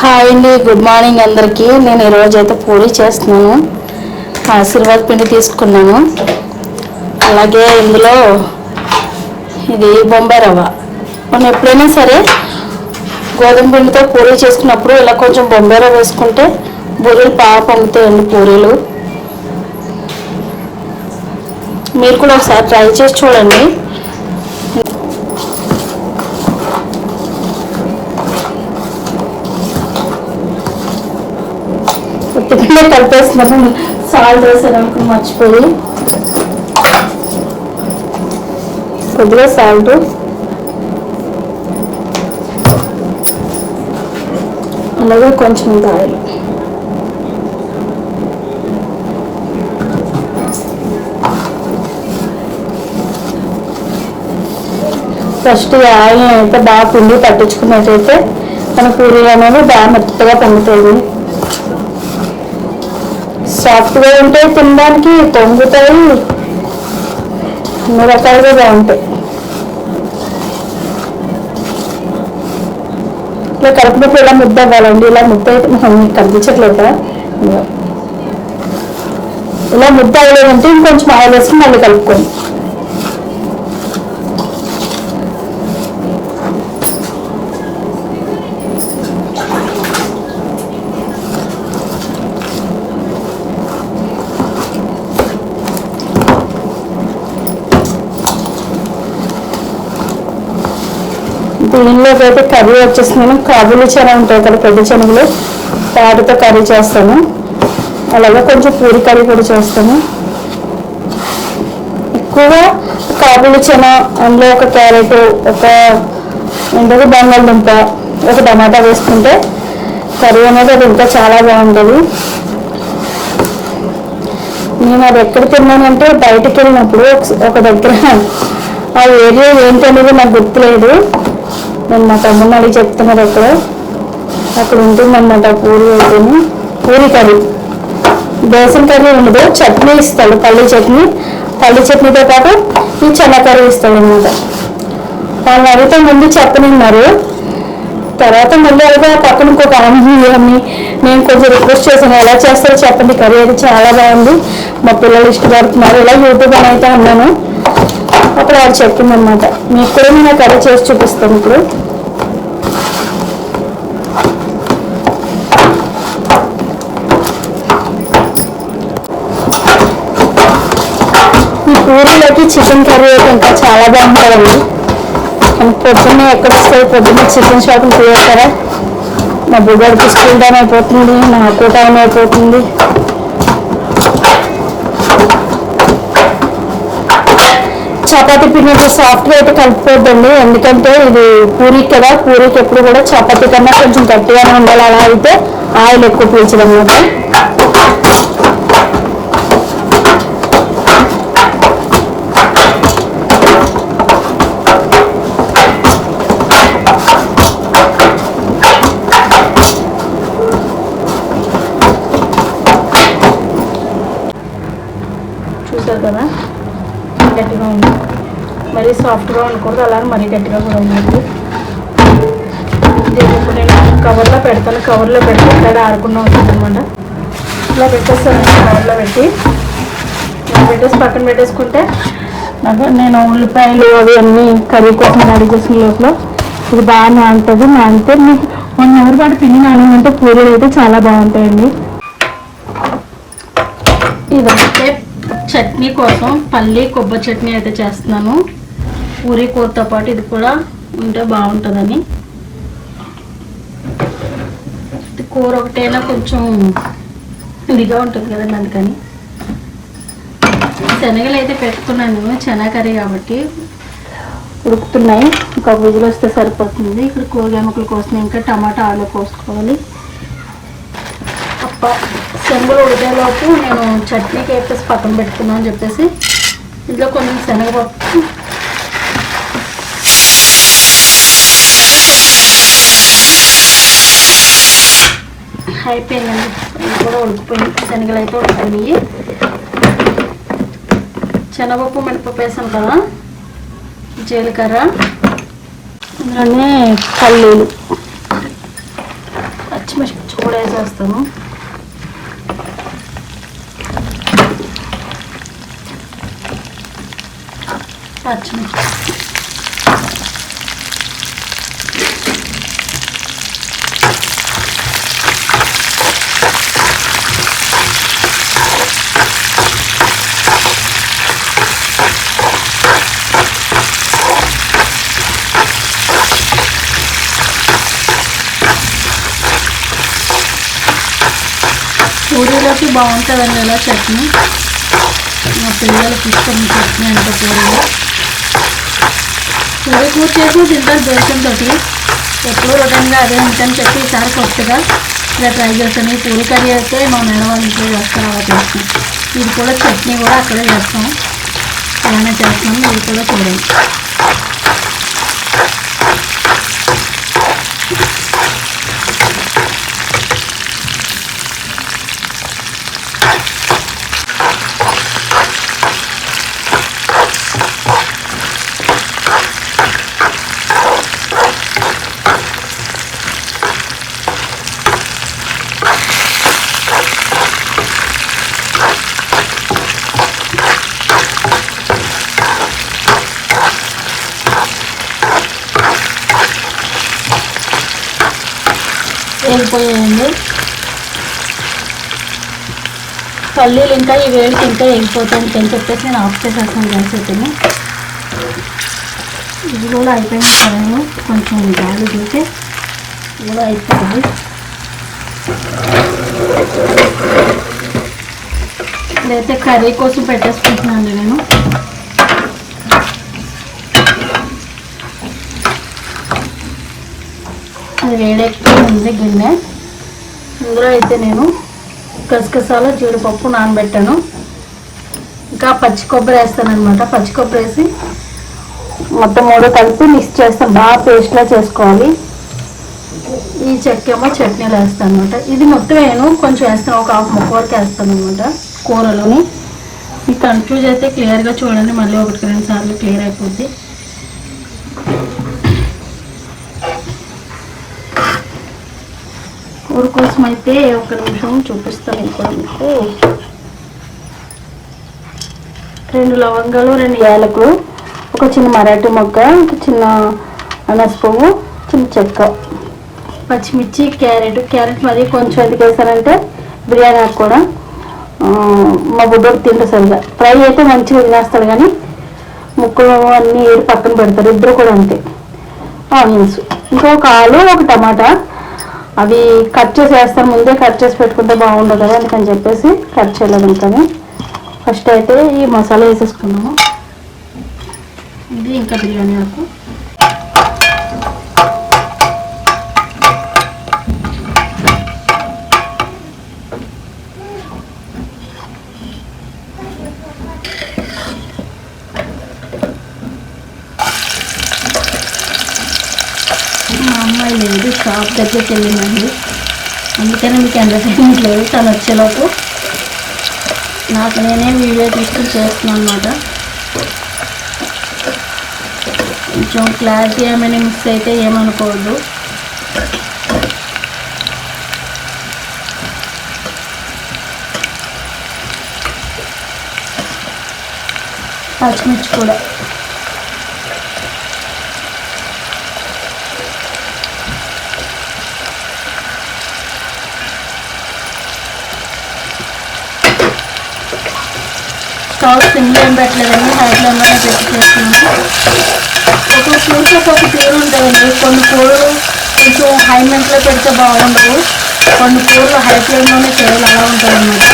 Hi అండి, good morning అందరికీ. నేను ఈరోజు అయితే పూరీ చేస్తున్నాను. ఆశీర్వాద్ పిండి తీసుకున్నాను. అలాగే ఇందులో ఇది బొంబాయి రవ్వ. మనం ఎప్పుడైనా సరే గోధుమ పిండితో పూరీ చేసుకున్నప్పుడు ఇలా కొంచెం బొంబాయి రవ్వ వేసుకుంటే బూరెలు బాగా పొంగుతాయండి. పూరీలు మీరు కూడా ఒకసారి ట్రై చేసి చూడండి. ఉత్తిపిండి కలిపేస్తున్నాను. సాల్ట్ వేసాను అనుకుని మర్చిపోయి, కొద్దిగా సాల్ట్, అలాగే కొంచెం ఆయిల్. ఫస్ట్ ఆయిల్ అయితే బాగా పిండి పట్టించుకున్నట్టయితే మన పూరీలు అనేవి బాగా మెత్తగా పొంగుతాయి. సాఫ్ట్గా ఉంటాయి, తినడానికి పొంగుతాయి, అన్ని రకాలుగా బాగుంటాయి. ఇలా కలుపునప్పుడు ఇలా ముద్ద అవ్వాలండి. ఇలా ముద్ద అయితే మీకు కనిపించట్లేదు కదా, ఇలా ముద్ద అవ్వలేదంటే ఇంకొంచెం ఆయిల్ వేసి మళ్ళీ కలుపుకోండి. దీనిలోకి అయితే కర్రీ వచ్చేసింది. కాబూలి శనగ ఉంటాయి కదా, పెద్ద శనగలు, వాటితో కర్రీ చేస్తాను. అలాగే కొంచెం పూరి కర్రీ కూడా చేస్తాను. ఎక్కువగా కాబూలి శనగ, అందులో ఒక క్యారెట్, ఒక ఏంటది బంగాళదుంప, ఒక టమాటా వేసుకుంటే కర్రీ అనేది అది ఇంకా చాలా బాగుంటుంది. నేను అది ఎక్కడ తిన్నానంటే బయటకు వెళ్ళినప్పుడు ఒక దగ్గర, ఆ ఏరియా ఏంటనేది నాకు గుర్తులేదు. నేను మా తమ్ముడిని అడిగి చెప్తున్నారు. అక్కడ ఉంటుందన్నమాట పూరి అయితేనే. పూరి కర్రీ, బేసన్ కర్రీ ఉండదు, చట్నీ ఇస్తాడు, పల్లీ చట్నీతో పాటు ఈ చెన్న కర్రీ ఇస్తాడు అనమాట. వాళ్ళని అడిగితే ముందు చెప్పనున్నారు, తర్వాత మళ్ళీ అడిగితే పక్కన ఇంకొక అన్ని నేను కొంచెం రిక్వెస్ట్ చేశాను, ఎలా చేస్తారో చెప్పండి, కర్రీ అయితే చాలా బాగుంది, మా పిల్లలు ఇష్టపడుతున్నారు, ఇలా యూట్యూబ్ అని అయితే అన్నాను. అప్పుడు వాళ్ళు చెప్పిందనమాట. మీకు కూడా నేను కర్రీ చేసి చూపిస్తాను. ఇప్పుడు ఈ పూరీలోకి చికెన్ కర్రీ అయితే ఇంకా చాలా బాగుంటుందండి. పొద్దున్నే ఎక్కడ వస్తాయి, పొద్దున్నే చికెన్ షాపింగ్ చేస్తారా, మా బుడ్డడికి స్కూల్ టైం అయిపోతుంది, నాకు టైం అయిపోతుంది. చపాతీ పిండి సాఫ్ట్గా అయితే కలుపుకోవద్దండి, ఎందుకంటే ఇది పూరీ కదా, పూరీకి ఎప్పుడు కూడా చపాతీ కన్నా కొంచెం గట్టిగానే ఉండాలి. అలా అయితే ఆయిల్ ఎక్కువ పీల్చడం అనమాట. చూసారు కదా, గట్టిగా ఉంది, మరీ సాఫ్ట్గా ఉండకూడదు, అలాగే మరీ గట్టిగా కూడా ఉండదు. దీన్ని ఇప్పుడు నేను కవర్లో పెడతాను. కవర్లో పెట్టి ఇక్కడ ఆడకుండా ఉంటుంది అనమాట. ఇలా పెట్టేస్తాను. కవర్లో పెట్టి పక్కన పెట్టేసుకుంటే నేను ఉల్లిపాయలు అవి అన్నీ కర్రీ కోసం రెడీ చేసిన లోపల ఇది బాగా నానుతుంది. నానితే మీకు 1 అవర్ పాటు పిండి నానిందంటే పూరీలు అయితే చాలా బాగుంటాయండి. ఇదైతే చట్నీ కోసం పల్లి కొబ్బరి చట్నీ అయితే చేస్తున్నాను. పూరీ కూరతో పాటు ఇది కూడా ఉంటే బాగుంటుందని. కూర ఒకటైనా కొంచెం ఇదిగా ఉంటుంది కదండి, అందుకని. శనగలు అయితే పెట్టుకున్నాను, చెనా కర్రీ కాబట్టి ఉడుకుతున్నాయి. ఇంకా విజిల్ వస్తే సరిపోతుంది. ఇక్కడ కూరగాయ ముక్కల కోసం ఇంకా టమాటా ఆలు కోసుకోవాలి. శనగలు ఉడికేలోపు నేను చట్నీకి వేపేసి పక్కన పెట్టుకున్నాను అని చెప్పేసి ఇంట్లో కొంచెం శనగపప్పు, అయిపోయిందండి. ఇది కూడా ఉడికిపోయింది. శనగలు అయితే ఉడికిపోయి, శనగపప్పు మినపప్పు వేసాను కదా, ఇందులోనే పల్లీలు, పొడి వేసేస్తాను. పచ్చిమిర్చి పూరీలోకి బాగుంటుందండి ఇలా చట్నీ. మా పిల్లలకి ఇష్టం చట్నీ అంటే పూరీలో. పూరీ కూర చేసి తింటారు బేసన్తో. ఎప్పుడు రొటీన్గా అదే ఉంటని చెప్పి ఈసారి కొత్తగా ఇలా ట్రై చేస్తాను. ఈ పూరీ కర్రీ అయితే మా మేడం వాళ్ళ ఇంట్లో చేస్తాను, అలా చేస్తాం. ఇది కూడా చట్నీ కూడా అక్కడే చేస్తాం, అలానే చేస్తాం. ఇది కూడా చూడండి. వెళ్ళిపోయాయండి పల్లీలు. ఇంకా ఈ వేడికి ఇంకా వెళ్ళిపోతాయి అని చెప్పేసి నేను ఆఫ్ చేసేస్తాను గ్యాస్ అయితేనే. ఇది కూడా అయిపోయింది కదండి, కొంచెం గాలి చూసి ఇది కూడా అయిపోతుంది. ఇదైతే కర్రీ కోసం పెట్టేసుకుంటున్నాను నేను. అది వేడెక్కువ ఉంది గిన్నె. ఇందులో అయితే నేను గసగసాలు జీడిపప్పు నానబెట్టాను. ఇంకా పచ్చి కొబ్బరి వేస్తాను అనమాట. పచ్చి కొబ్బరి వేసి మొత్తం మూడు కలిపి మిక్స్ చేస్తాను, బాగా పేస్ట్లా చేసుకోవాలి. ఈ చెక్కేమో చట్నీలో వేస్తాను అనమాట. ఇది మొత్తం నేను కొంచెం వేస్తాను, ఒక హాఫ్ ముక్క వరకు వేస్తాను అనమాట కూరలోని. ఈ కన్ఫ్యూజ్ అయితే క్లియర్గా చూడండి, మళ్ళీ 1-2 సార్లు క్లియర్ అయిపోద్ది. కూర కోసం అయితే ఒక నిమిషం చూపిస్తాను ఇప్పుడు మీకు. 2 లవంగాలు, 2 యాలకులు, ఒక చిన్న మరాఠీ మొగ్గ, ఒక చిన్న అనాస పువ్వు, చిన్న చెక్క, పచ్చిమిర్చి, క్యారెట్ మరి కొంచెం ఎందుకు వేసానంటే బిర్యానీ ఆకు కూడా మా బుడ్డోడు తింటే సరిగా. ఫ్రై అయితే మంచిగా తినేస్తాడు, కానీ ముక్కలు అన్నీ ఏడు పక్కన పెడతారు, ఇద్దరు కూడా అంతే. ఆనియన్స్, ఇంకొక ఆలు, ఒక టమాటా. అవి కట్ చేసి వేస్తాను, ముందే కట్ చేసి పెట్టుకుంటే బాగుండదు కదా, అందుకని చెప్పేసి కట్ చేయలేదు. ఇంకా ఫస్ట్ అయితే ఈ మసాలా వేసేసుకున్నాము. ఇది ఇంకా బిర్యానీ ఆకు, మా అమ్మాయి లేదు, షాప్ దగ్గరికి వెళ్ళిందండి, అందుకని మీకు ఎంటర్టైన్మెంట్ లేదు. తను వచ్చేలోపు నాకు నేనే వీడియో తీసుకుని చేస్తున్నాను అనమాట. కొంచెం క్లారిటీ ఏమైనా మిస్ అయితే ఏమనుకోవద్దు. పచ్చిమిర్చి కూడా స్టవ్ సిమ్లో ఏం పెట్టలేదండి, హై ఫ్లేమ్లోనే పెట్టి చేస్తున్నాను. ఒక్కొక్క కూరకి ఒక్కొక్క తీరు ఉంటుందండి. కొన్ని కూరలు కొంచెం హై మంటలో పెడితే బాగుండదు, కొన్ని కూరలు హై ఫ్లేమ్లోనే చేయాలి, అలా ఉంటుంది అన్నమాట.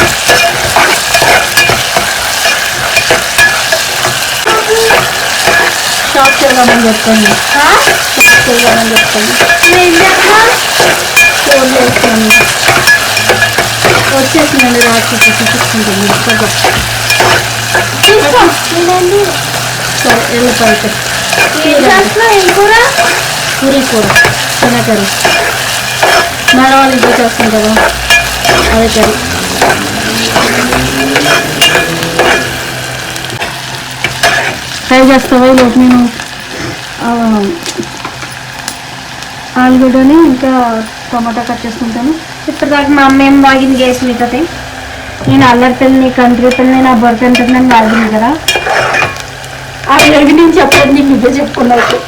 స్టాప్ చేద్దామని చెప్పండి, స్టాప్ చేద్దామని చెప్పండి. కూరలు వేస్తాను, వచ్చేసిందండి రాత్రి చూసుకుంటుంది. సరే వెళ్ళిపోయి పూరీ కూర, చిన్న కర్రీ, మేడం వాళ్ళు ఇద్దరు చేస్తాం కదా, అదే కర్రీ. ఫ్రై చేస్తావా ఈలోపు నేను ఆలుగడ్డని ఇంకా టమాటా కట్ చేసుకుంటాను. ఇప్పటిదాకా మా అమ్మ ఏం వాగింది గ్యాస్ మీటది. నేను అల్లరి పిల్లి, నీ కంట్రీ పిల్లి, నా బొరత ఉంటుంది నన్ను వాగింది కదా. ఆ ఎగి నేను చెప్పలేదు, నీకు నువ్వే చెప్పుకున్నావు.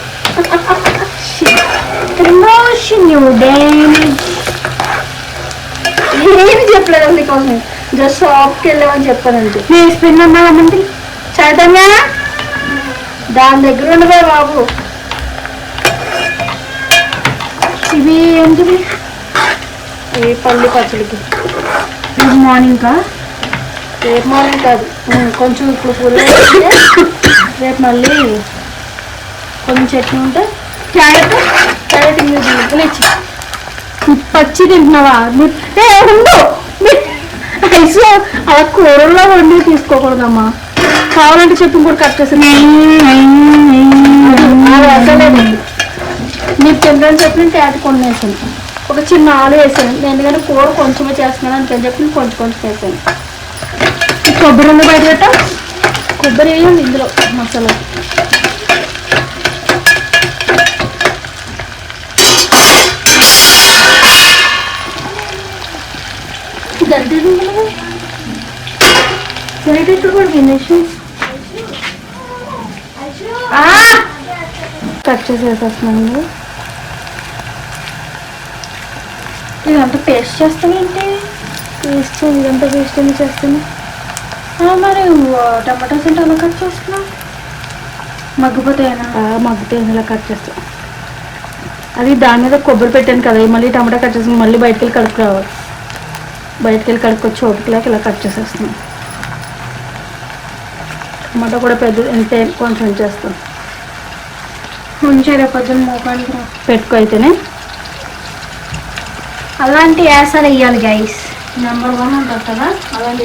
ప్రమోషన్ ఏమి చెప్పలేదు నీకోసం, జస్ట్ షాప్కి వెళ్ళామని చెప్పానంటే. నేను స్పెన్ అన్నామంటే చైతన్య దాని దగ్గర ఉండవే బాబు. ఇవి ఏంటివి? ఏ పల్లి పచ్చడికి గుడ్ మార్నింగ్కా? రేపు మార్నింగ్ కాదు, కొంచెం ఇప్పుడు ఫుల్ రేపు మళ్ళీ కొంచెం చట్నీ ఉంటే క్యారెట్ క్యారెట్ ఇచ్చి పచ్చి తింటున్నావా? ఉండు, ఐసు అలా కూరల్లో వండి తీసుకోకూడదమ్మా. కావాలంటే చెప్పి కూడా కట్ చేస్తాను. మీరు తిందని చెప్పి క్యారెట్ కొన్ని వేసాను, ఒక చిన్న ఆలు వేసాను. నేను ఎందుకంటే కూర కొంచెమే చేస్తున్నాను అందుకని చెప్పి కొంచెం కొంచెం వేసాను. కొబ్బరి ఉంది బయట పెట్టా. కొబ్బరి వేయండి ఇందులో మసాలా. కట్ చేసేస్తున్నాను. ఇదంతా పేస్ట్ చేస్తానంటే పేస్ట్ ఇదంతా పేస్ట్ ఎందుకు చేస్తాను? మరి టమాటోస్ అంటే అలా కట్ చేస్తున్నా మగ్గిపోతాయనా? మగ్గితే ఇలా కట్ చేస్తాను. అది దాని మీద కొబ్బరి పెట్టాను కదా, మళ్ళీ టమాటా కట్ చేసి మళ్ళీ బయటకు వెళ్ళి కడుపు రావాలి. బయటకు వెళ్ళి కడుక్కొచ్చి ఓపికలాగా ఇలా కట్ చేసేస్తున్నాను. టమాటా కూడా పెద్ద ఎంత కొంచెం చేస్తాను. ఉంచారా కొంచెం మోకానికి పెట్టుకో అయితేనే. అలాంటి యాసలు వేయాలి గైస్. నెంబర్ 1 ఉంటుంది కదా అలాంటి.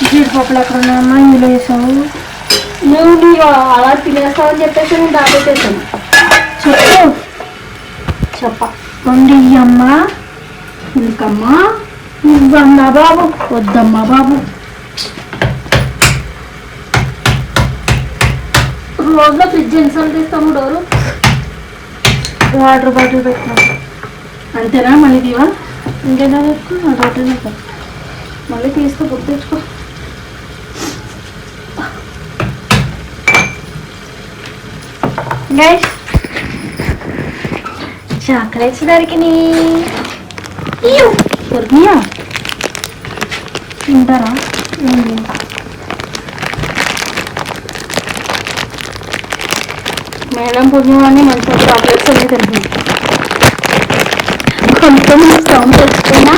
జీడిపప్పులు ఎక్కడ ఉన్నాయమ్మా? ఇందులో వేసావు. నువ్వు అలా తినేస్తావని చెప్పేసి నేను దాపెట్టేసాను. చెప్ప వండి అమ్మా. ఇంకమ్మా ఇవ్వమ్మా బాబు, వద్దమ్మా బాబు. రోజులో ఫ్రిడ్జ్ ఎన్నిసార్లు తీస్తాము? డోరు వాటర్ బాటిల్ పెట్టినా అంతేనా? మళ్ళీ తీవా? ఇంకేనా పెట్టుకో, వాటర్ మళ్ళీ తీసుకో, గుర్తు తెచ్చుకో. గైస్ చాక్లెట్స్ దొరికినాయి. దొరికినాయా? తింటారా? మేడం పుణ్యమాన్ని మంచిగా చాక్లెట్స్ అన్నీ తింటుంది. కొంచెం సౌండ్ తెచ్చుకున్నా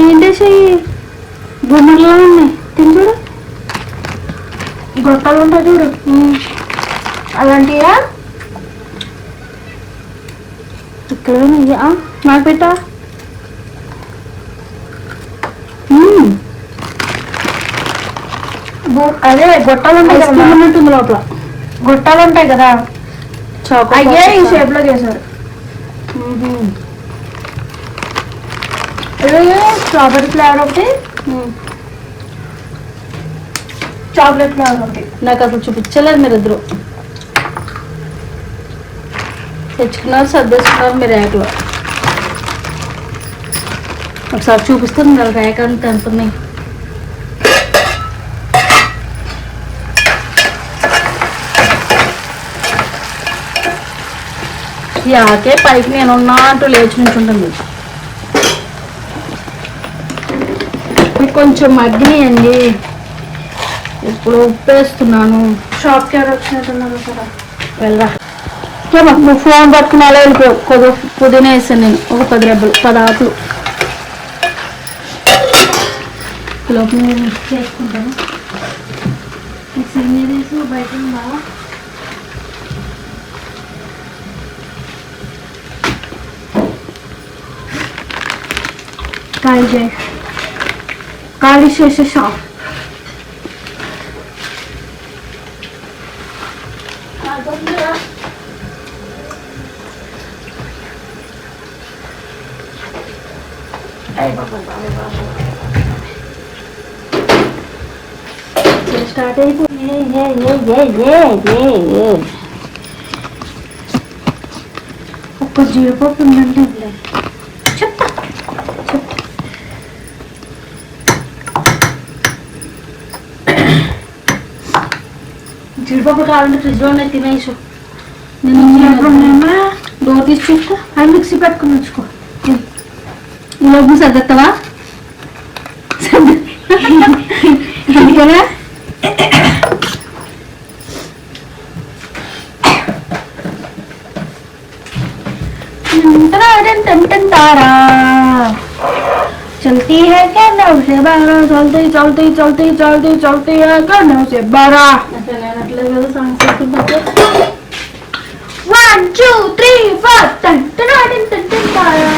ఏంటేసి గుమ్మలో ఉన్నాయి. తిండు గొప్పలు ఉంటాయి చూడు, అలాంటివా? ఇక్కడ నాకు పెట్టా. అదే గొట్టాలు ఉంటాయి కదా ఉంటుంది లోపల. గొట్టాలు ఉంటాయి కదా, అయ్యే ఈ షేప్ లో చేశారు. స్ట్రాబెరీ ఫ్లేవర్ ఒకటి, చాక్లెట్ ఫ్లేవర్ ఒకటి. నాకు అసలు చూపించలేదు మీరు ఇద్దరు. తెచ్చుకున్నారు, సర్దేసుకున్నారు మీరు ర్యాక్లో. ఒకసారి చూపిస్తుంది కదా ర్యాక్ అంతా ఎంత ఉన్నాయి. యాకే పైకి నేనున్నా అంటూ లేచి నుంచి ఉంటుంది. కొంచెం మగ్గినాయండి. ఇప్పుడు ఉప్పు వేస్తున్నాను. షాప్కి ఎవరు వచ్చినట్టున్నారు కదా, వెళ్ళరా. నువ్వు ఫోన్ పట్టుకుని అలా వెళ్ళిపోయావు. కొద్దిగా పుదీనా వేసాను నేను, ఒక 10 రెబ్బలు, 10 ఆకులు. లోపల మిక్స్ చేసుకుంటాను. సీనియర్స్ బయట బాగా ఖాళీ చేసేసా. స్టార్ట్ అయిపోయింది. ఒక్క జీడిపప్పు ఉందంటే చెప్తా. జీడిపప్పు కావాలంటే ఫ్రిడ్జ్లో ఉన్నాయి, తినేసు. నేను డోర్ తీసి చూసుకో. అవి మిక్సీ పెట్టుకుని ఉంచుకో. లోపు సర్దెత్తవా? ఎందుకలా तारा चलती है क्या 9 से 12 चलती चलती चलती चलती चलती है क्या 9 से 12 1 2 3 4 तारा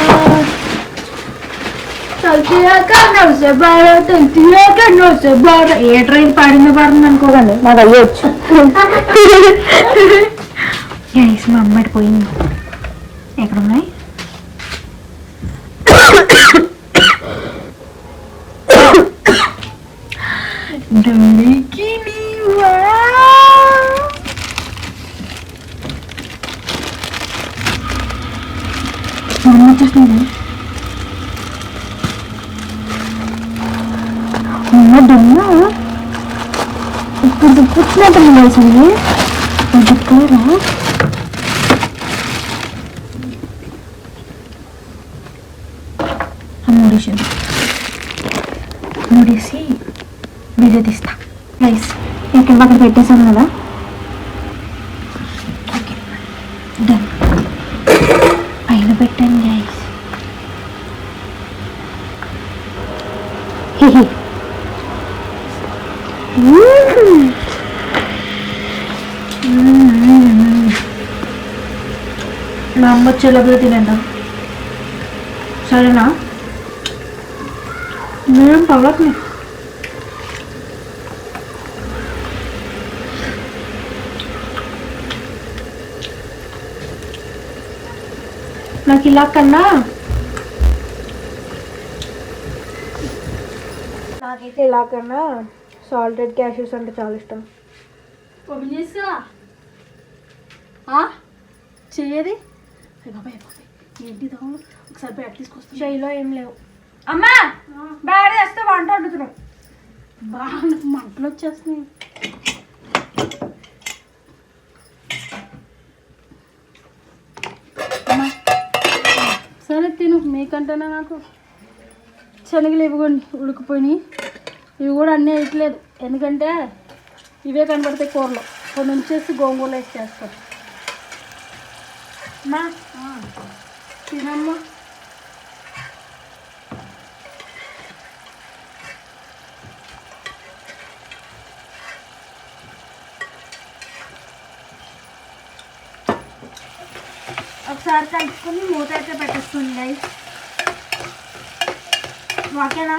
चलती है क्या 9 से 12 चलती है क्या 9 से 12 ఏ ట్రైన్ పాడిన పాడింది అనుకోకండి, నాకు అయ్యొచ్చు. మా అమ్మాయి పోయింది. ఎక్కడున్నాయి? వచ్చేస్తుంది. దొంగ ఇప్పుడు పుట్టినట్టు వేసింది. చెప్తారా మూడేసి వీడియో తీస్తా. రైస్ ఇక్కడ అక్కడ పెట్టేసాను కదా. డన్. పైన పెట్టండి రైస్. మా అమ్మ వచ్చేలోపల తినండి, సరేనా? నేను పవ్వట్లే. నాకు ఇలా కన్నా నాకైతే ఇలా కన్నా సాల్టెడ్ క్యాష్యూస్ అంటే చాలా ఇష్టం. ఓపెన్ చేసుకురా చెయ్యది. బాబాయ్ ఏంటి తమ్ముడు, ఒకసారి బ్యాగ్ తీసుకొస్తా. చెయ్యిలో ఏం లేవు. అమ్మా బ్యాగ్ వేస్తే వంట వండుతున్నాం. బాగా నాకు మంటలు వచ్చేస్తున్నాయి. అమ్మా సరే తిను, మీకంటేనే నాకు. శనగలు ఇవ్వండి ఉడికిపోయినాయి. ఇవి కూడా అన్నీ వేయట్లేదు, ఎందుకంటే ఇవే కనబడతాయి కూరలో. కొన్ని ఉంచేసి గోంగూర వేసి చేస్తారు. అమ్మా తినమ్మా. ఒకసారి కలుపుకొని మూత అయితే పెట్టేస్తుంది. ఓకేనా?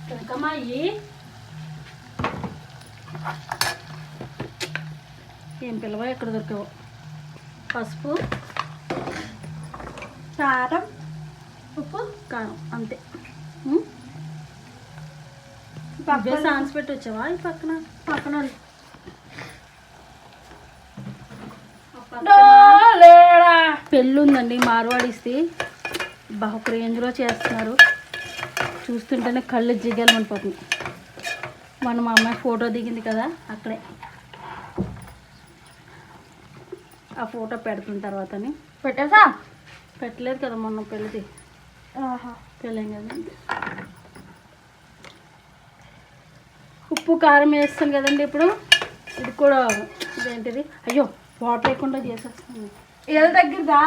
కనకమ్మా ఏం పిల్లవా ఎక్కడ దొరికావు? పసుపు, కారం, ఉప్పు, కారం అంతే. పక్కన సాన్స్ పెట్టి వచ్చావా? ఈ పక్కన పక్కన పెళ్ళి ఉందండి మార్వాడిస్తే. ఒక రేంజ్లో చేస్తున్నారు, చూస్తుంటేనే కళ్ళు జిగలు పడిపోతుంది. మన మా అమ్మాయి ఫోటో దిగింది కదా అక్కడే, ఆ ఫోటో పెడుతున్న తర్వాతని పెట్టేసా. పెట్టలేదు కదా మొన్న పెళ్ళిది. పెళ్ళేం కదా. ఉప్పు కారం వేస్తాను కదండి ఇప్పుడు. ఇది కూడా ఇదేంటిది, అయ్యో వాటర్ లేకుండా చేసేస్తాను. ఏదో దగ్గరదా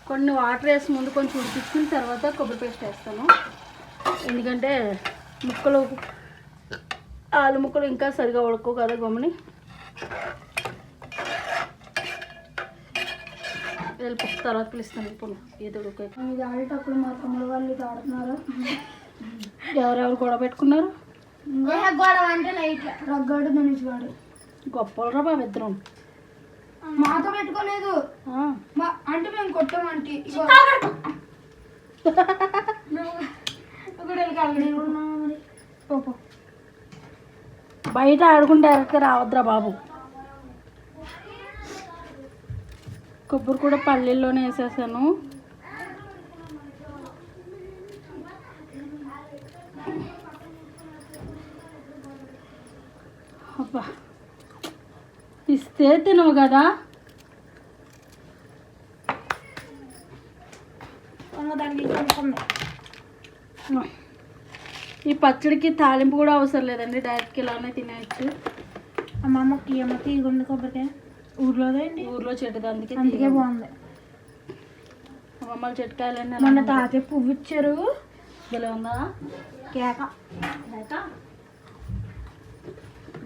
కొన్ని వాటర్ వేసి ముందు కొంచెం ఉడికించుకున్న తర్వాత కొబ్బరి పేస్ట్ వేస్తాను. ఎందుకంటే ముక్కలు ఆలు ముక్కలు ఇంకా సరిగా ఉడకవు కదా గమ్ముని. వెళ్ళిపో, తర్వాత పిలుస్తాను. ఇప్పుడు ఈతడు ఇది ఆడేటప్పుడు మా తమ్ముడు వాళ్ళు ఇది ఆడుతున్నారు. ఎవరెవరు గొడవ పెట్టుకున్నారు? గొడవ అంటే లైట్ రగ్గాడు ధనుష్ గాడు గొప్పలు రా బాబు ఇద్దరం. మాతో పెట్టుకోలేదు అంటే మేము కొట్టామంటే బయట ఆడుకుంటే డైరెక్ట్గా రావద్దురా బాబు. కొబ్బరి కూడా పల్లీల్లోనే వేసేసాను. అబ్బా ఇస్తే తినవు కదా. ఈ పచ్చడికి తాలింపు కూడా అవసరం లేదండి, డైరెక్ట్గా ఇలానే తినేయచ్చు. అమ్మమ్మకి అమ్మకి గుండె కొబ్బరికాయ ఊర్లో చెట్టు, అందుకే బాగుంది. అమ్మమ్మల చెట్టుకాయలన్నీ మొన్న తాతయ్య పువ్వు ఇచ్చారు, భలే ఉందా కేక.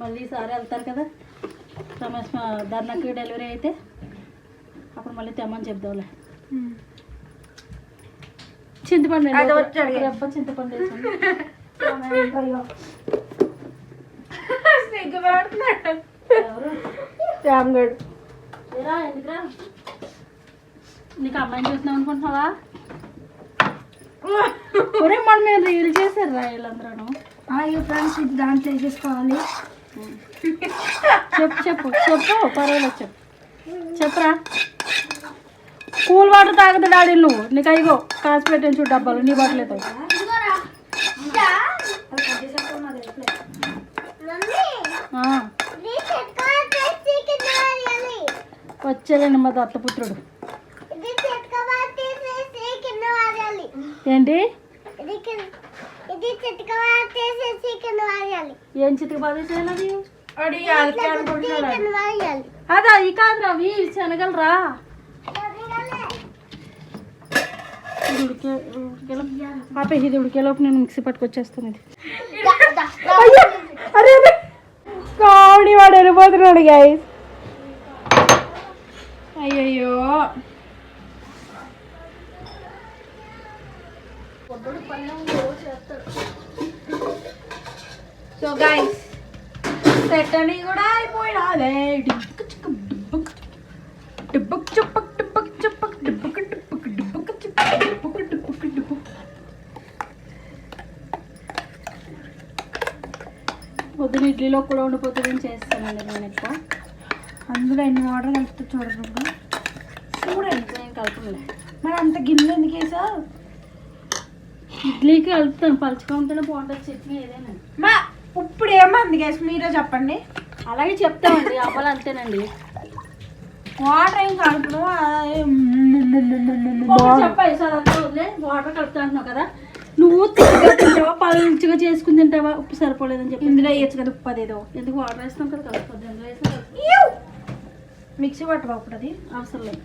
మళ్ళీ ఈసారి వెళ్తారు కదా రమేష్ ధర్నకి డెలివరీ అయితే అప్పుడు మళ్ళీ తెమ్మని చెప్దాంలే. చింతపండు రెబ్బ చింతపండు వేసాను. రామ్గఢ్ ఎందుకురా నీకు అమ్మాయిని చూస్తున్నావు అనుకుంటున్నావా? ఒరే మనం మేము రీల్ చేశారు రా వీళ్ళందరూ. ఫ్రెండ్స్ ఇది దాంట్లో వేసేసుకోవాలి. చెప్పు పర్వాలేదు చెప్పురా. కూల్ వాటర్ తాగదు డాడీ నువ్వు. నీకు అయ్యో కాసి పెట్టాను చూడు డబ్బాలు, నీ బాటలు అవుతాయి. వచ్చేదండి మా దత్తపుత్రుడు. ఏంటి ఏం చితికి బాధ చేయాలి? అదా ఈ కాదురా అవి శనగలు రా. ఇది ఉడికేలోపు నేను మిక్సీ పట్టుకొచ్చేస్తాను. ఇది అరే కామెడీ వాడు వెళ్ళిపోతున్నాడు గైస్. అయ్యయ్యో సో గైస్ సెట్ అని కూడా అయిపోయినాదే. పొద్దున ఇడ్లీలో కూడా ఉండిపోతుందని చేస్తానండి నేను ఎక్కువ. అందులో ఎన్ని వాటర్ కలుపుతా చూడండి. చూడండి నేను కలుపులే. మరి అంత గిన్నె ఎందుకు వేసా? ఇడ్లీకి కలుపుతాను, పలుచుగా ఉంటేనే బాగుంటుంది చట్నీ ఏదైనా. మా ఇప్పుడు ఏమంది గ్యాస్ మీరే చెప్పండి. అలాగే చెప్తామండి, అవ్వాలి అంతేనండి. వాటర్ ఏం కలుపును చెప్పాయి సార్ అంతా వదిలే. వాటర్ కలుపుతా అంటున్నావు కదా, నువ్వు తింటావా పలుచుగా చేసుకుని తింటావా? ఉప్పు సరిపోలేదని చెప్పి ఇందులో వేయచ్చు కదా ఉప్పు. అదేదో ఎందుకు వాటర్ వేస్తాం కదా, కలుపుతుంది. అందులో వేస్తే మిక్సీ పట్టవా అప్పుడు? అది అవసరం లేదు.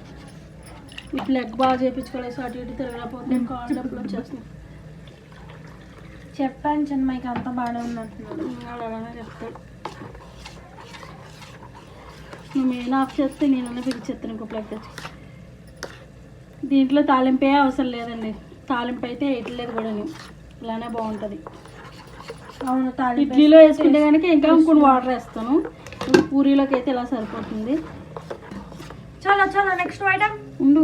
ఇప్పుడు లెగ్ బాగా చేయించుకోలేదు, అటు ఇటు తిరగలేకపోతే కాళ్ళప్పుడు వచ్చేస్తున్నాం. చెప్పాను చిన్నమైకి అంతా బాగానే ఉంది అంటున్నాడు. అలానే చెప్తాడు. నువ్వు మెయిన్ ఆఫ్ చేస్తే నేనన్నా పిలిచేస్తాను ఇంకో ప్లగ్ తెచ్చి. దీంట్లో తాలింపే అవసరం లేదండి, తాలింపు అయితే వేయట్లేదు కూడా. నేను ఇలానే బాగుంటుంది. అవును, ఇడ్లీలో వేసుకుంటే కనుక ఇంకా ఇంకొన్ని వాటర్ వేస్తాను. ఇప్పుడు పూరీలోకి అయితే ఇలా సరిపోతుంది. చాలా నెక్స్ట్ ఐటమ్ ఉండు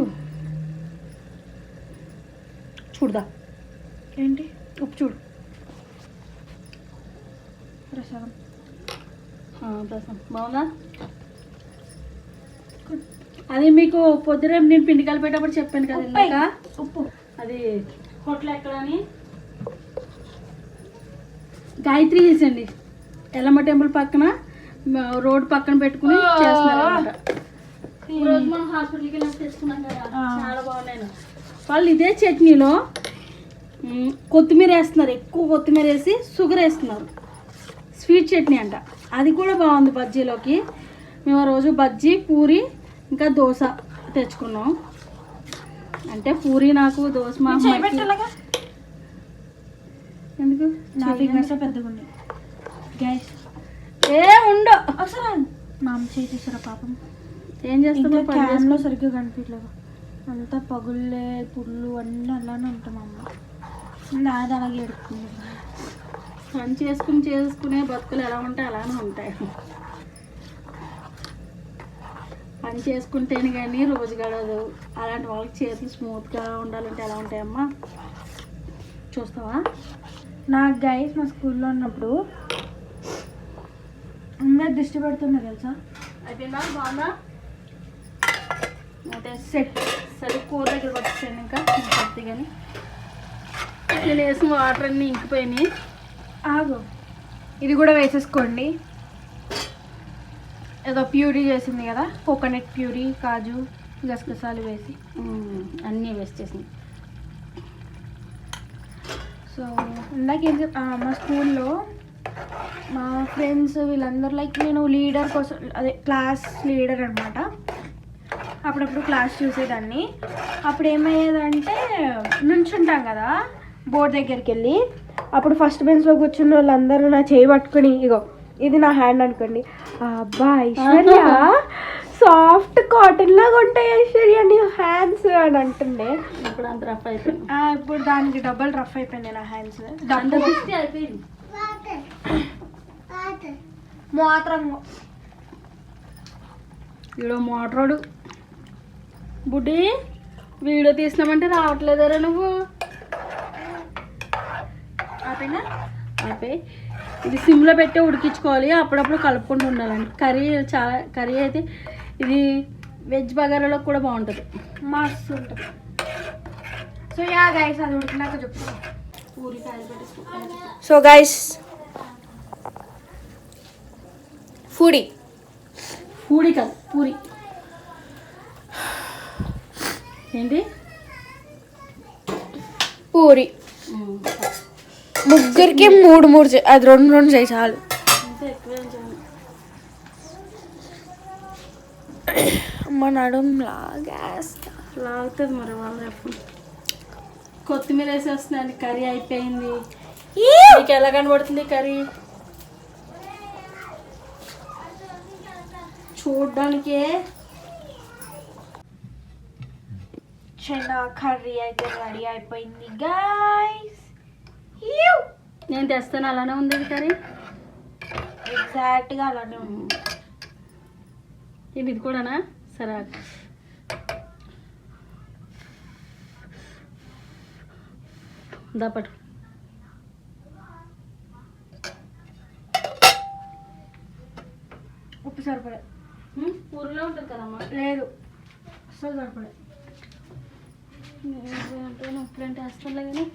చూడదా. ఏంటి? ఉప్పు చూడు. ప్రసాదం బాగుందా? అది మీకు పొద్దున నేను పిండి కలిపేటప్పుడు చెప్పాను కదా ఇందాక. ఉప్పు అది హోటల్ ఎక్కడని గాయత్రి హిల్స్ అండి, ఎల్లమ్మ టెంపుల్ పక్కన రోడ్ పక్కన పెట్టుకుని చేస్తున్నారు. ఈరోజు మనం హాస్పిటల్కి వెళ్ళి తెచ్చుకున్నాం కదా, చాలా బాగున్నాయి. వాళ్ళు ఇదే చట్నీలో కొత్తిమీర వేస్తున్నారు, ఎక్కువ కొత్తిమీర వేసి షుగర్ వేస్తున్నారు. స్వీట్ చట్నీ అంట, అది కూడా బాగుంది బజ్జీలోకి. మేము ఆ రోజు బజ్జీ, పూరి, ఇంకా దోశ తెచ్చుకున్నాం. అంటే పూరి నాకు, దోశ మా ఎందుకు నా ఫింగర్స్ పెద్దగా ఉన్నాయి గ్యాస్. ఉండవు అసలు మా అమ్మ చేసేసారా పాపం. ఏం చేస్తాం క్యామ్లో సరిగ్గా కనిపించలేదు. అంతా పగుళ్ళే పుళ్ళు అన్నీ అలానే ఉంటాం అమ్మ. నాది అలాగే ఎడుతుంది. పని చేసుకునే బతుకులు ఎలా ఉంటాయి అలానే ఉంటాయి. పని చేసుకుంటేనే కానీ రోజు గడవదు. అలాంటి వాళ్ళకి చేతులు స్మూత్గా ఉండాలంటే ఎలా ఉంటాయమ్మా చూస్తావా? నాకు గైస్ మా స్కూల్లో ఉన్నప్పుడు అందరు దిష్టి పెడుతున్నారు తెలుసా. అయిపోయిందా? బాగుందా? అంటే సెట్ సరే కూర దగ్గర వచ్చాను ఇంకా పత్తి కానీ నేను వేసిన వాటర్ అన్నీ ఇంకిపోయినాయి. ఆగు, ఇది కూడా వేసేసుకోండి. ఏదో ప్యూరీ చేసింది కదా, కోకోనట్ ప్యూరీ, కాజు, గసగసాలు వేసి అన్నీ వేస్ట్ చేసింది. సో ఇందాకేం మా స్కూల్లో మా ఫ్రెండ్స్ వీళ్ళందరూ లైక్ నేను లీడర్ కోసం, అదే క్లాస్ లీడర్ అనమాట. అప్పుడప్పుడు క్లాస్ చూసేదాన్ని. అప్పుడు ఏమయ్యేదంటే నుంచుంటాం కదా బోర్డు దగ్గరికి వెళ్ళి, అప్పుడు ఫస్ట్ బెంచ్లో కూర్చున్న వాళ్ళందరూ నా చేయి పట్టుకుని, ఇగో ఇది నా హ్యాండ్ అనుకోండి, అబ్బా ఐశ్వర్య సాఫ్ట్ కాటన్ లాగా ఉంటాయి ఐశ్వర్య నీ హ్యాండ్స్ అని అంటుండే. ఇప్పుడు అంత రఫ్ అయిపోయింది. ఇప్పుడు దానికి డబల్ రఫ్ అయిపోయింది నా హ్యాండ్స్. అంత దృష్టి అయిపోయింది. మాత్రం వీడు మోటరోడు బుడ్డి వీడియో తీసినామంటే రావట్లేదరా నువ్వు. అయిపోయినా అయిపోయి ఇది సిమ్లో పెట్టి ఉడికించుకోవాలి. అప్పుడప్పుడు కలుపుకుంటూ ఉండాలండి. కర్రీ అయితే ఇది వెజ్ బగారాలో కూడా బాగుంటుంది, మస్తు ఉంటుంది. సో యా గైస్, అది ఉడికినాక చెప్తాను. పూరికాయలు పెట్టి సో గైస్, ఫుడీ కాదు పూరి ఏంటి పూరి ముగ్గురికి మూడు అది రెండు చేయి చాలు. ఇంకా ఎక్కువ అమ్మ నడుం లాగేస్తా. లాగుతుంది మరి వాళ్ళు ఎప్పుడు. కొత్తిమీర వేసేస్తున్నాను. కర్రీ అయిపోయింది. నీకు ఎలా కనబడుతుంది కర్రీ? చూడ్డానికే చిన్న కర్రీ అయితే రెడీ అయిపోయింది గైస్. నేను తెస్తాను. అలానే ఉంది ఇది కర్రీ. ఎగ్జాక్ట్గా అలానే ఉంది. ఇది కూడానా? సరే దాపటు. ఉప్పు సరిపడే. ఊరిలో ఉంటుంది కదమ్మా. లేదు అసలు సరిపడే. అంటే ఉప్పులు అంటే వేస్తానులే కానీ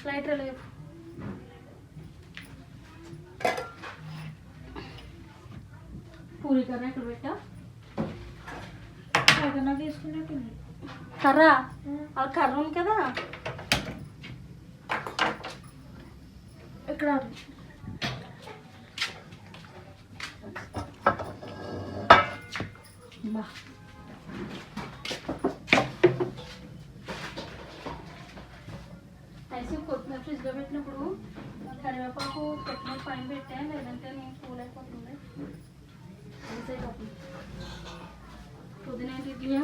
లైటర్ లేవు. పూరి కర్ర ఎక్కడ పెట్టా? ఏదైనా తీసుకున్నట్టుంది. కర్ర అలా కర్ర ఉంది కదా ఇక్కడ. బా అయితే కొత్తిమీర ఫ్రిడ్జ్లో పెట్టినప్పుడు కరివేపాకు కొత్తిమీర పైన పెట్టాను, లేదంటే నేను పూలు అయిపోతుంది. పొద్దున ఇడ్లీయా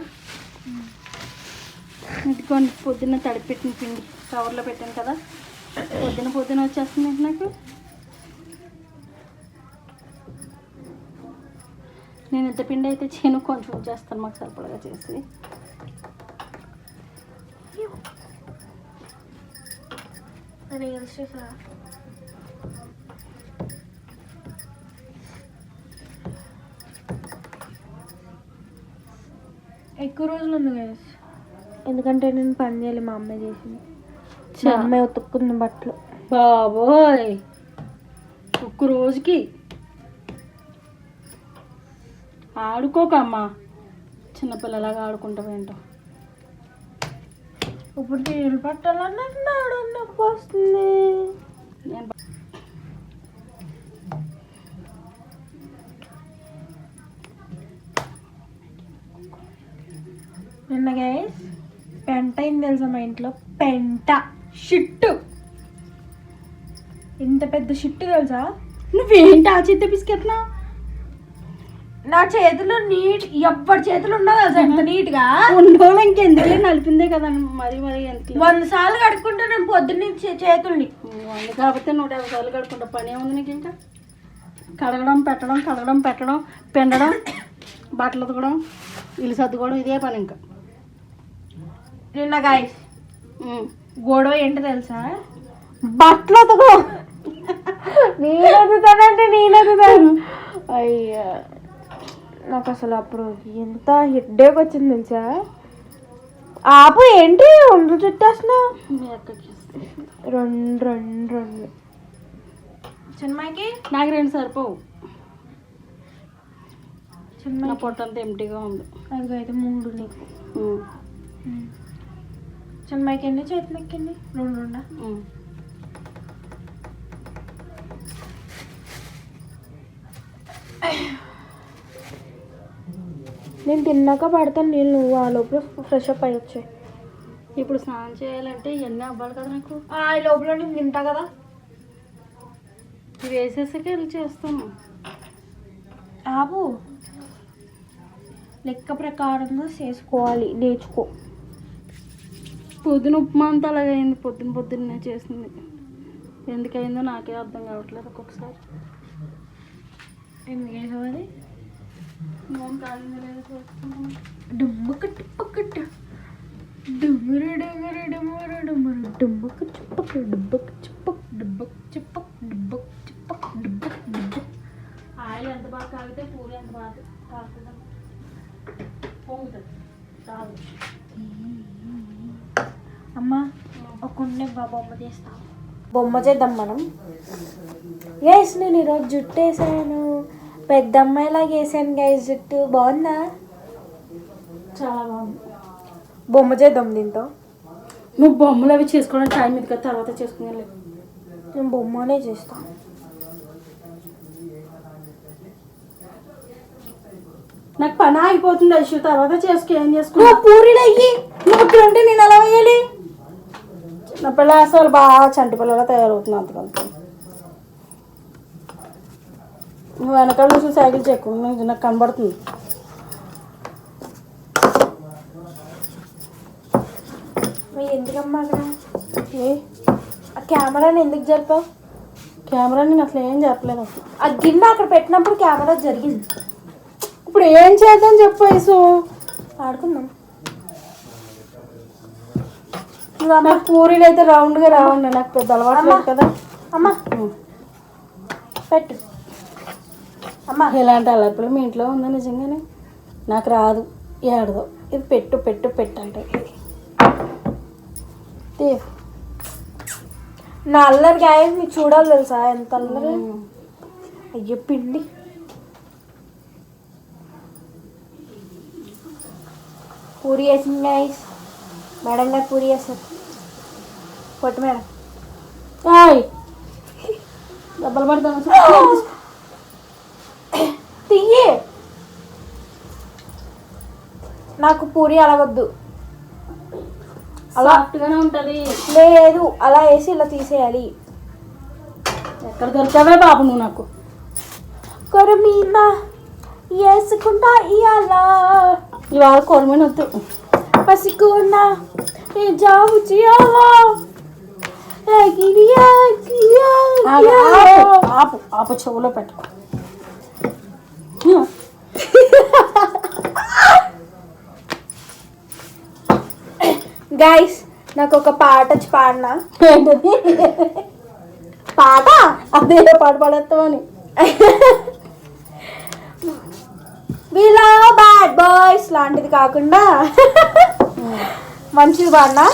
ఇదిగోండి. పొద్దున్న తడిపెట్టిన పిండి కవర్లో పెట్టాను కదా, పొద్దున వచ్చేస్తుంది నాకు. నేను ఇంత పిండి అయితే చేయను, కొంచెం చేస్తాను మాకు సరిపడగా చేసి. ఎక్కువ రోజులు ఉంది గైస్, ఎందుకంటే నేను పని చేయాలి. మా అమ్మాయి చేసింది. మా అమ్మాయి ఉతుక్కున్న బట్టలు. బాబోయ్, ఒక్క రోజుకి ఆడుకోకమ్మా, చిన్నపిల్లలాగా ఆడుకుంటావు ఏంటో. ఇప్పుడు నీళ్ళు పట్టాలన్నా నాడు నొప్పి వస్తుంది. నేను నిన్న గైస్ పెంట అయింది తెలుసా మా ఇంట్లో. పెంట షిట్టు, ఇంత పెద్ద షిట్టు తెలుసా. నువ్వేంటి ఆ చేత పిసికెత్తున్నావు? నా చేతులు నీట్ ఎవ్వరి చేతులు ఉండదు అసలు ఎంత నీట్గా ఉండోళ్ళు ఇంకెందుకు నలిపిందే కదా మరీ మరీ ఎందుకు 100 సార్లు కడుక్కుంటా నేను పొద్దున్న చేతుల్ని. కాకపోతే 150 సార్లు కడుక్కుంటా. పని ఏముంది నీకు ఇంకా? కడగడం పెట్టడం పిండడం, బట్టలు ఉతకడం, ఇల్లు సర్దుకోవడం, ఇదే పని ఇంకా. నిన్న గాయస్ గొడవ ఏంటో తెలుసా? బట్టలు ఉతకడం. నేను ఎదుగుతాను. అయ్యా నాకు అసలు అప్పుడు ఎంత హెడ్ఏక్ వచ్చింది తెలుసా? ఆపు ఏంటి ఒండ్రు చుట్టేస్తున్నా? మీ అక్కకి రెండు చిన్నమాయికి నాకు 2 సరిపోవు. నా చిన్నమాయికి పొట్టంతా ఎంటీగా ఉంది. అదిగో అయితే 3 నీకు. చిన్నమాయికి ఎన్ని చేతులకి ఎన్ని? 2. నేను తిన్నాక పడతాను నీళ్ళు, నువ్వు ఆ లోపల ఫ్రెష్ అప్ అయ్యి వచ్చాయి. ఇప్పుడు స్నానం చేయాలంటే ఇవన్నీ అవ్వాలి కదా నాకు. ఈ లోపల నేను తింటా కదా. ఇవి వేసేసాక వెళ్ళి చేస్తాను. ఆపు లెక్క ప్రకారంగా చేసుకోవాలి, నేర్చుకో. పొద్దున ఉప్మా అంతా అలాగైంది. పొద్దున్నే చేసింది. ఎందుకైందో నాకే అర్థం కావట్లేదు ఒక్కొక్కసారి. ఎందుకు వేసావు అది? నోన్ కాలింది లేదు చూస్తున్నాను. డుమ్మకట్టు పక్కట్టు డుమ్మరు డుమ్మరు డుమ్మరు డుమ్మరు డుమ్మకు చుప్పకు డుబ్బకు చుప్పకు డుబ్బకు చుప్పకు డుబ్బకు చుప్పకు డుబ్బకు డుబ్బకు. ఆయిల్ ఎంత బాగా కాగితే పూరి ఎంత బాగా కాకుండా పొంగుతుంది చాలు. అమ్మ ఒక బొమ్మ చేస్తాం. బొమ్మ చేద్దాం మనం. గైస్ నేను ఈరోజు జుట్టు వేసాను, పెద్ద అమ్మాయిలాగా వేసాను గైస్. జుట్టు బాగుందా? చాలా బాగుంది. బొమ్మ చేద్దాం దీంతో. నువ్వు బొమ్మలు అవి చేసుకోవడం టైం ఇది కదా, తర్వాత చేసుకునే. నేను బొమ్మనే చేస్తాను. నాకు పని అయిపోతుంది ఐషు, తర్వాత ఏం చేసుకున్నా. నువ్వు పూరీలు అయ్యి నువ్వు ఇక్కడ ఉంటే నేను ఎలా వేయాలి? నా పిల్ల అసలు బాగా చంటి పిల్లలా తయారవుతుంది. అంతకంత నువ్వు వెనకాల నుంచి సైకిల్ చెక్కు, నాకు కనబడుతుంది. మీరు ఎందుకమ్మా అక్కడ ఆ కెమెరాని ఎందుకు జరిపావు? కెమెరా నేను అసలు ఏం చెప్పలేదు. అసలు ఆ గిన్నె అక్కడ పెట్టినప్పుడు కెమెరా జరిగింది. ఇప్పుడు ఏం చేద్దాం చెప్పు ఐసు. ఆడుకుందాం. నాకు పూరీలు అయితే రౌండ్గా రావండి, నాకు పెద్ద అలవాటు లేదు కదా. అమ్మా పెట్టు. అమ్మా ఇలాంటి అలప్పుడు మీ ఇంట్లో ఉందా నిజంగానే? నాకు రాదు, ఏడదు. ఇది పెట్టు పెట్టు పెట్టు అంటే నా అల్లరి గాయ మీకు చూడాలి తెలుసా ఎంత అల్లరి. అయ్యో పిండి. పూరి వేసింది గాయస్. మేడం గారు పూరి వేస్తారు. పొట్టు మేడం దెబ్బలు పడతాను. తీయే. నాకు పూరి అలవద్దు. అలా సాఫ్ట్గానే ఉంటుంది. లేదు అలా వేసి ఇలా తీసేయాలి. ఎక్కడ దొరికావే బాబు నువ్వు నాకు. కొరమీన వేసుకుంటా ఇవాళ కొరమీన వద్దు. పసికున్నా జావు చియావా ఆపు ఆపు చెవులో పెట్టుకో. గైస్ నాకు ఒక పాట వచ్చి పాడినా. పాట అదే పాట పాడేస్తామని. వీళ్ళ బ్యాడ్ బాయ్స్ లాంటిది కాకుండా మంచిది పాడినా.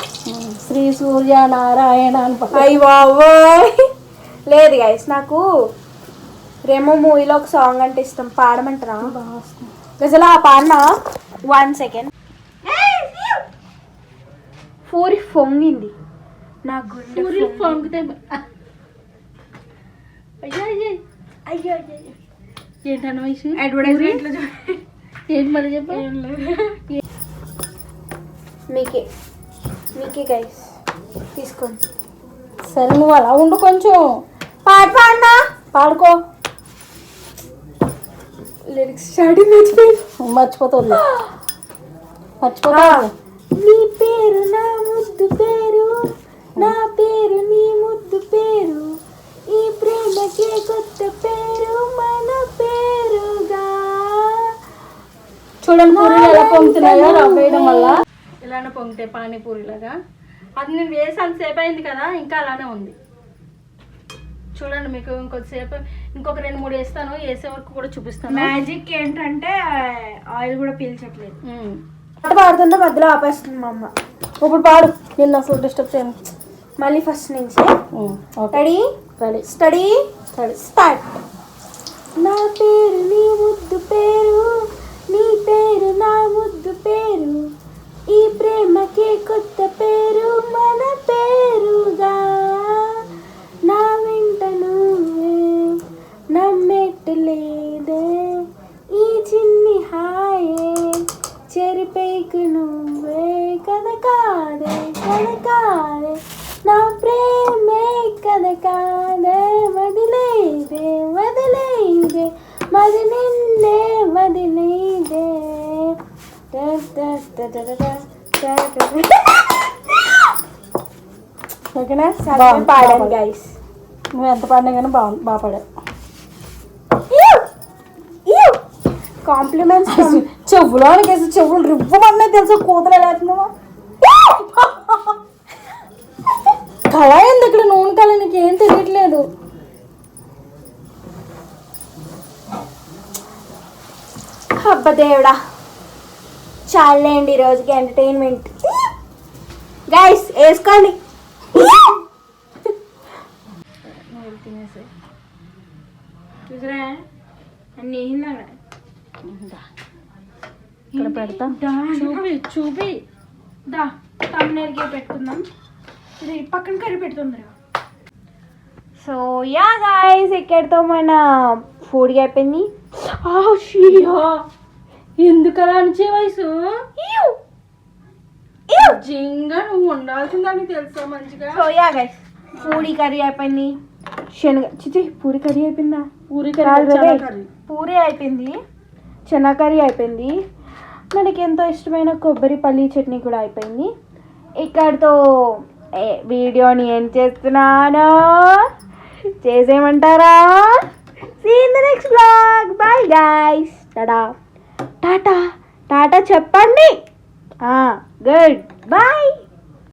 శ్రీ సూర్య నారాయణ అని అయ్యి బాబోయ్. లేదు గైస్ నాకు రెమో మూవీలో ఒక సాంగ్ అంటే ఇష్టం. పాడమంటారా? అసలు ఆ పాడినా 1 సెకండ్. పూరి పొంగింది నా గుండె. పూరి పొంగితే అయ్యో అయ్యో అయ్యో ఏంటన్న వయసు? అడ్వర్టైజ్మెంట్లో ఏంటి మళ్ళీ చెప్పు. మీకే గైస్ తీసుకోండి. సరే నువ్వు అలా ఉండు కొంచెం. పాట పాడినా పాడుకో. లిరిక్స్ స్టార్టింగ్ మర్చిపోయి మర్చిపోతుంది మర్చిపోతా నీ పేరు నా ముద్దు పేరు, నా పేరు నీ ముద్దు పేరు, ఈ ప్రేమకే కొత్త పేరు మన పేరుగా. చూడండి పూరీలు ఎలా పొంగుతున్నాయో రవ్వ వేయడం వల్ల ఇలానే పొంగుతాయి పానీపూరిలాగా. అది నేను వేసాను సేపు అయింది కదా, ఇంకా అలానే ఉంది. చూడండి మీకు ఇంకొద్దిసేపు ఇంకొక 2-3 వేస్తాను, వేసే వరకు కూడా చూపిస్తాను. మ్యాజిక్ ఏంటంటే ఆయిల్ కూడా పీల్చట్లేదు. పాట పాడుతుంటే మధ్యలో ఆపేస్తుంది మా అమ్మ. ఇప్పుడు పాడు, నిన్ను అసలు డిస్టర్బ్ చేయను. మళ్ళీ ఫస్ట్ నుంచి రెడీ రెడీ స్టడీ స్టార్ట్. నా పేరు నీ ముద్దు పేరు, నీ పేరు నా ముద్దు పేరు, ఈ ప్రేమకే కొత్త పేరు మన పేరుగా. నా వెంట నువ్వే నమ్మేట్టలేదే, ఈ చిన్ని హాయే చెరిపేకు నువ్వే కనకాదే కనకాదే, నా ప్రేమే కనకాదే వదిలేదే వదిలేదే, మది నిన్నే వదిలేదే. ఓకేనా? పాడాను గైస్. నువ్వు ఎంత పాడినా కానీ బాగా పాడావు. కాంప్లిమెంట్స్. చెవులో కేసు చెవులు రివ్వమన్నా తెలుసు, కూతురు ఎలా అవుతున్నావా? కళ ఏంది ఇక్కడ, నూనె కళ నీకేం తెలియట్లేదు. అబ్బా దేవుడా, చాలండి ఈరోజుకి ఎంటర్టైన్మెంట్. గైస్ వేసుకోండి. చూసరా అన్నీ ఇక్కడ పెడతా, చూపి దా తమ్ముళ్ళకి పెట్టుకుందాం. ఇది పక్కన కర్రీ పెడుతుందిరా. సో యా గైస్, ఇక్కడితో మన ఫుడ్ అయిపోయింది. ఎందుకలా అనిచే వయసు జింగా నువ్వు ఉండాల్సిందని తెలుసా మంచిగా. So yeah guys, puri curry అయిపోయింది. పూరి కర్రీ అయిపోయిందా? పూరి కర్రీ, పూరి అయిపోయింది, చెనా కర్రీ అయిపోయింది, మనకి ఎంతో ఇష్టమైన కొబ్బరి పల్లి చట్నీ కూడా అయిపోయింది. ఇక్కడితో వీడియోని ఏం చేస్తున్నాను చేసేయమంటారా? See you in the next vlog. Bye guys. Tata Tata Tata చెప్పండి. Good bye.